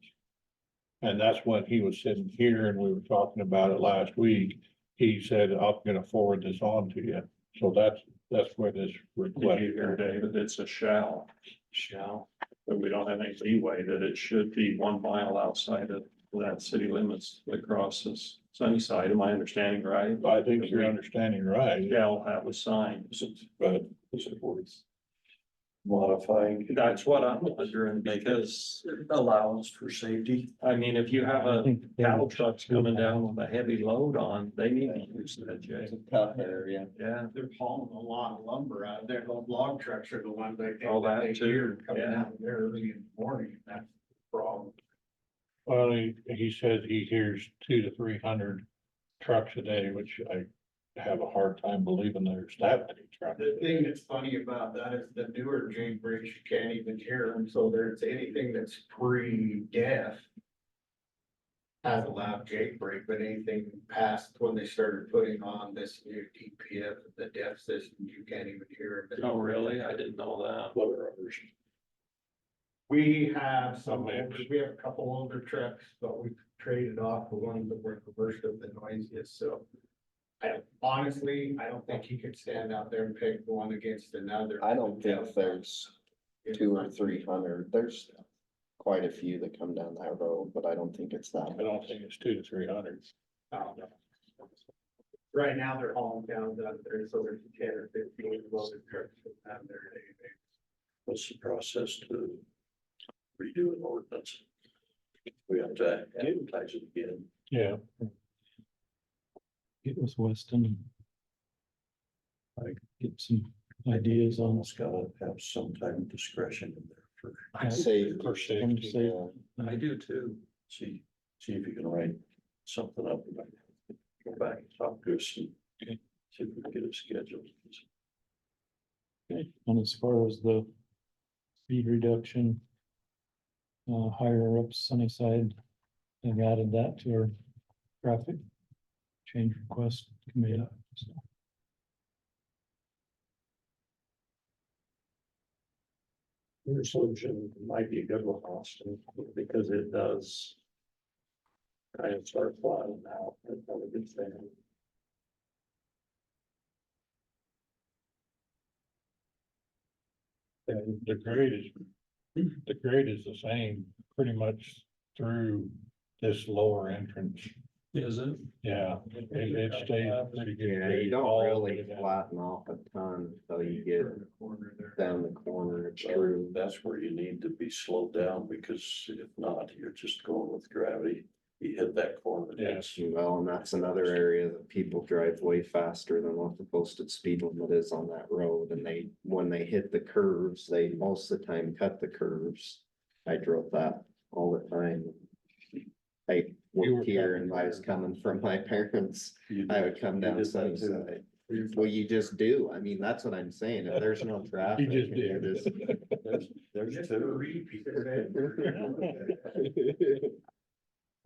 And that's when he was sitting here and we were talking about it last week. He said, I'm gonna forward this on to you. So that's where this request.
Did you hear, David, it's a shall. But we don't have any leeway that it should be 1 mile outside of that city limits across this sunny side. Am I understanding right?
I think you're understanding right,
Shall have a sign.
but
Modifying.
That's what I'm wondering, because it allows for safety. I mean, if you have a cattle trucks coming down with a heavy load on, they need to use that, Jay.
It's a tough area.
Yeah.
They're hauling a lot of lumber out there. Those log trucks are the ones I think.
Oh, that
they
too,
hear coming
yeah.
out there early in the morning. That's the problem.
well, he says he hears 200 to 300 trucks a day, which I have a hard time believing there's that many trucks.
The thing that's funny about that is the newer jailbreaks, you can't even hear them, so there's anything that's pre-deaf. Has a loud jailbreak, but anything past when they started putting on this new DPF, the deaf system, you can't even hear it.
Oh, really? I didn't know that.
What are others?
We have some,
A mix.
we have a couple older trucks, but we've traded off the ones that were the worst of the noisiest, so. Honestly, I don't think he could stand out there and pick one against another.
I don't think there's 200 or 300. There's quite a few that come down that road, but I don't think it's that.
I don't think it's 200 to 300.
Right now, they're hauling down out there, so there's 10 or 15 loaded trucks out there.
What's the process to redo an ordinance? We have to advertise it again.
Yeah,
Get with Weston. I get some ideas on.
Almost gotta have some type of discretion in there for,
I say
for safety.
yeah.
I do too.
see if you can write something up. Go back and talk to us and
Okay.
see if we can get it scheduled.
And as far as the speed reduction. Higher up Sunnyside, I've added that to our traffic change request committee. So,
Your solution might be a good one, Austin, because it does. Kind of start flying out, that's not a good thing.
and the grade is the same pretty much through this lower entrance.
Is it?
Yeah, it stays pretty good.
Yeah, you
grade all
don't
the
really
way down.
flatten off a ton until you get down the corner. It's true.
That's where you need to be slowed down, because if not, you're just going with gravity. You hit that corner.
Yes.
Well, and that's another area that people drive way faster than what the posted speed limit is on that road. And when they hit the curves, they most of the time cut the curves. I drove that all the time. I
You were
worked here
cutting
and I was
curves.
coming from my parents.
You
I would come
You
down
did that too.
Sunnyside. Well, you just do. I mean, that's what I'm saying. If there's no traffic.
He just
and you're
did.
just-
There's two.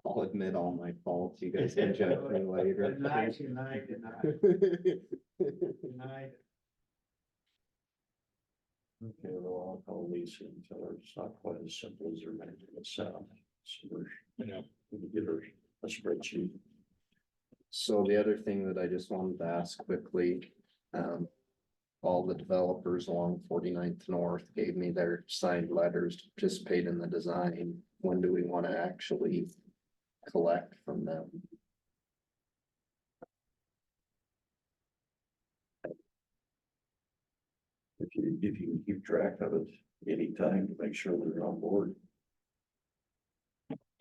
I'll admit all my faults. You guys can judge me later.
Denied.
Okay, well, I'll call Lisa and tell her it's not quite as simple as they're making it sound. So we're
Yeah.
gonna give her a spreadsheet.
So the other thing that I just wanted to ask quickly, all the developers along 49th North gave me their signed letters to participate in the design. When do we want to actually collect from them?
If you can keep track of it anytime to make sure they're on board.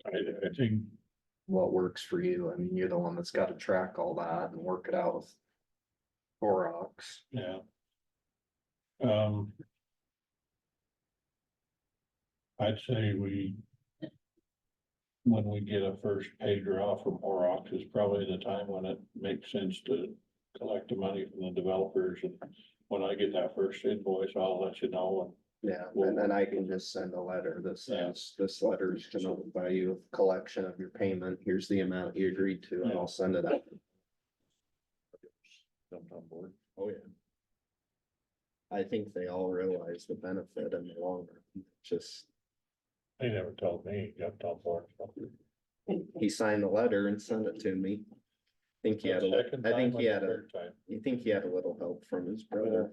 I think,
What works for you? I mean, you're the one that's got to track all that and work it out with Clorox.
yeah. Um. I'd say when we get a first pay draw from Horrocks is probably the time when it makes sense to collect the money from the developers. And when I get that first invoice, I'll let you know.
Yeah, and then I can just send a letter that says, this letter is to notify you of collection of your payment. Here's the amount you agreed to, and I'll send it out.
Jumped on board.
Oh, yeah. I think they all realize the benefit in the long run. Just,
They never told me, you got top bar.
he signed the letter and sent it to me. I think he had you think he had a little help from his brother.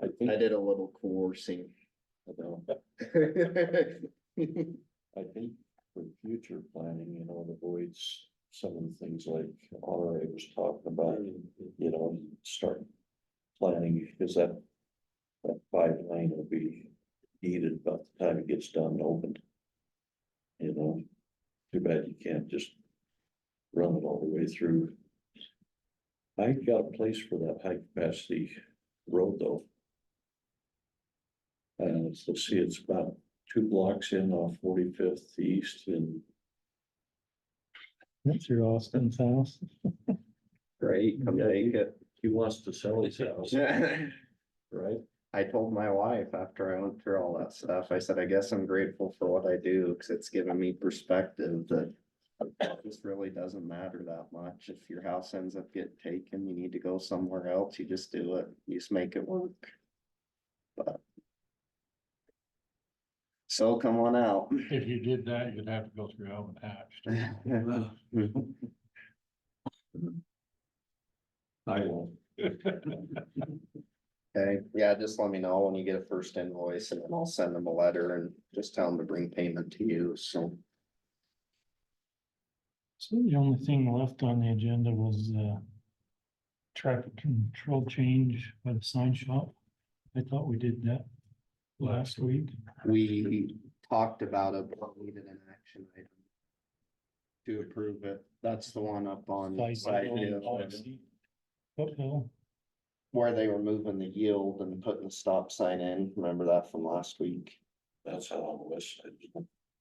I think,
I did a little coercing.
I think for future planning, it avoids some of the things like RA was talking about, start planning, because that 5 lane will be needed by the time it gets done and opened. Too bad you can't just run it all the way through. I got a place for that high capacity road though. Let's see, it's about 2 blocks in off 45th East and
That's your Austin's house.
Great, come take it.
he wants to sell his house, right?
I told my wife after I went through all that stuff, I said, I guess I'm grateful for what I do, because it's given me perspective that this really doesn't matter that much. If your house ends up getting taken, you need to go somewhere else, you just do it, you just make it work. But so come on out.
If you did that, you'd have to go through Elm and Hatch.
I will.
Okay, yeah, just let me know when you get a first invoice, and then I'll send them a letter and just tell them to bring payment to you, so.
So the only thing left on the agenda was traffic control change by the sign shop. I thought we did that last week.
We talked about it, but we needed an action item to approve it. That's the one up on Side Hill,
Foothill.
where they were moving the yield and putting the stop sign in. Remember that from last week?
That's how on the west side.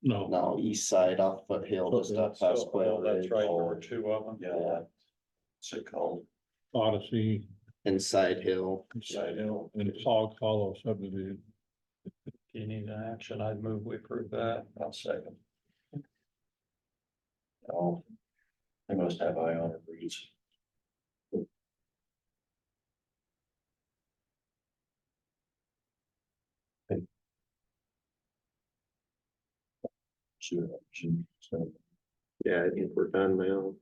No,
No, east side off Foothill, just up past Quail Ridge.
There were 2 of them.
Yeah. What's it called?
Odyssey,
And Side Hill.
Side Hill.
and Hog Hollow subdivision.
Do you need an action? I'd move we approve that.
I'll second. Oh, I must have eye on it, Reeds. Sure.
Yeah, I think we're done now.